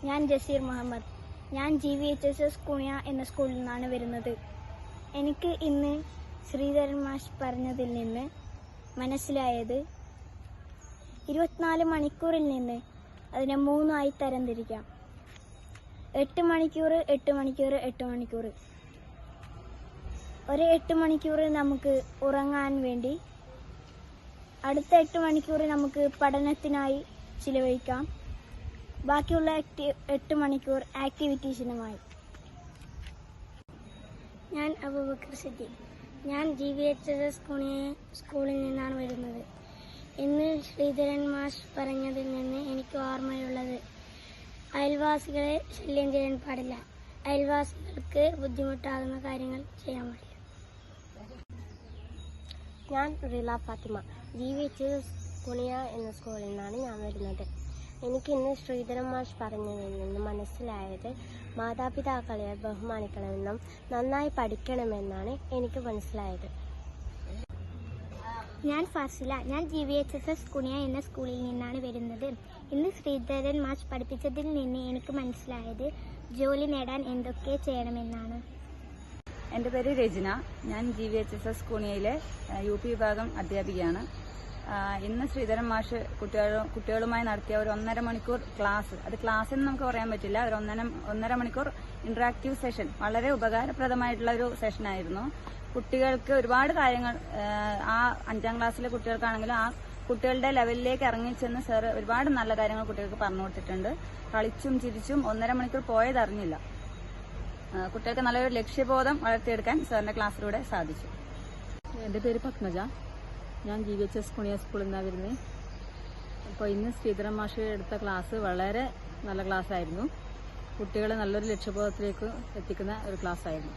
ഞാൻ ജസീർ മുഹമ്മദ്. ഞാൻ GVHSS കുണിയ എന്ന സ്കൂളിൽ നിന്നാണ് വരുന്നത്. എനിക്ക് ഇന്ന് ശ്രീധരൻ മാഷ് പറഞ്ഞതിൽ നിന്ന് മനസ്സിലായത് 24 മണിക്കൂറിൽ നിന്ന് അതിനെ 3 ആയി തരംതിരിക്കാം. 8 മണിക്കൂർ 8 മണിക്കൂർ 8 മണിക്കൂർ. ഒരു 8 മണിക്കൂർ നമുക്ക് ഉറങ്ങാൻ വേണ്ടി, അടുത്ത 8 മണിക്കൂർ നമുക്ക് പഠനത്തിനായി ചിലവഴിക്കാം. ബാക്കിയുള്ള 8 മണിക്കൂർ ആക്ടിവിറ്റീസിനുമായി. ഞാൻ അബൂബക്കർ സിദ്ദീഖ്. ഞാൻ GVHSS കുണിയ സ്കൂളിൽ നിന്നാണ് വരുന്നത്. ഇന്ന് ശ്രീധരൻ മാഷ് പറഞ്ഞതിൽ നിന്ന് എനിക്ക് ഓർമ്മയുള്ളത്, അയൽവാസികളെ ശല്യം ചെയ്യാൻ പാടില്ല. അയൽവാസികൾക്ക് ബുദ്ധിമുട്ടാകുന്ന കാര്യങ്ങൾ ചെയ്യാൻ പാടില്ല. ഞാൻ റില ഫാത്തിമ. GVHSS കുണിയ എന്ന സ്കൂളിൽ നിന്നാണ് ഞാൻ വരുന്നത്. എനിക്കിന്ന് ശ്രീധരൻ മാഷ് പറഞ്ഞതിൽ നിന്ന് മനസ്സിലായത്, മാതാപിതാക്കളെ ബഹുമാനിക്കണമെന്നും നന്നായി പഠിക്കണമെന്നാണ് എനിക്ക് മനസ്സിലായത്. ഞാൻ ഫാസില. ഞാൻ GVHSS കുണിയ എന്ന സ്കൂളിൽ നിന്നാണ് വരുന്നത്. ഇന്ന് ശ്രീധരൻ മാഷ് പഠിപ്പിച്ചതിൽ നിന്ന് എനിക്ക് മനസ്സിലായത്, ജോലി നേടാൻ എന്തൊക്കെ ചെയ്യണമെന്നാണ്. എൻ്റെ പേര് രചന. ഞാൻ GVHSS കുണിയയിലെ UP വിഭാഗം അധ്യാപികയാണ്. ഇന്ന് ശ്രീധരൻ മാഷ് കുട്ടികളുമായി നടത്തിയ ഒരു 1.5 മണിക്കൂർ ക്ലാസ്, അത് ക്ലാസ് എന്ന് നമുക്ക് പറയാൻ പറ്റില്ല, ഒരു 1.5 മണിക്കൂർ ഇന്ററാക്റ്റീവ് സെഷൻ, വളരെ ഉപകാരപ്രദമായിട്ടുള്ള ഒരു സെഷനായിരുന്നു. കുട്ടികൾക്ക് ഒരുപാട് കാര്യങ്ങൾ, ആ 5ാം ക്ലാസ്സിലെ കുട്ടികൾക്കാണെങ്കിലും ആ കുട്ടികളുടെ ലെവലിലേക്ക് ഇറങ്ങിച്ചെന്ന് സാർ ഒരുപാട് നല്ല കാര്യങ്ങൾ കുട്ടികൾക്ക് പറഞ്ഞു കൊടുത്തിട്ടുണ്ട്. കളിച്ചും ചിരിച്ചും 1.5 മണിക്കൂർ പോയതറിഞ്ഞില്ല. കുട്ടികൾക്ക് നല്ലൊരു ലക്ഷ്യബോധം വളർത്തിയെടുക്കാൻ സാറിന്റെ ക്ലാസ്സിലൂടെ സാധിച്ചു. എൻ്റെ പേര് പത്മജ. ഞാൻ GVHSS കുണിയ സ്കൂളിൽ നിന്നാണ് വരുന്നത്. അപ്പോൾ ഇന്ന് ശ്രീധരൻ മാഷ് എടുത്ത ക്ലാസ് വളരെ നല്ല ക്ലാസ്സായിരുന്നു. കുട്ടികളെ നല്ലൊരു ലക്ഷ്യബോധത്തിലേക്ക് എത്തിക്കുന്ന ഒരു ക്ലാസ്സായിരുന്നു.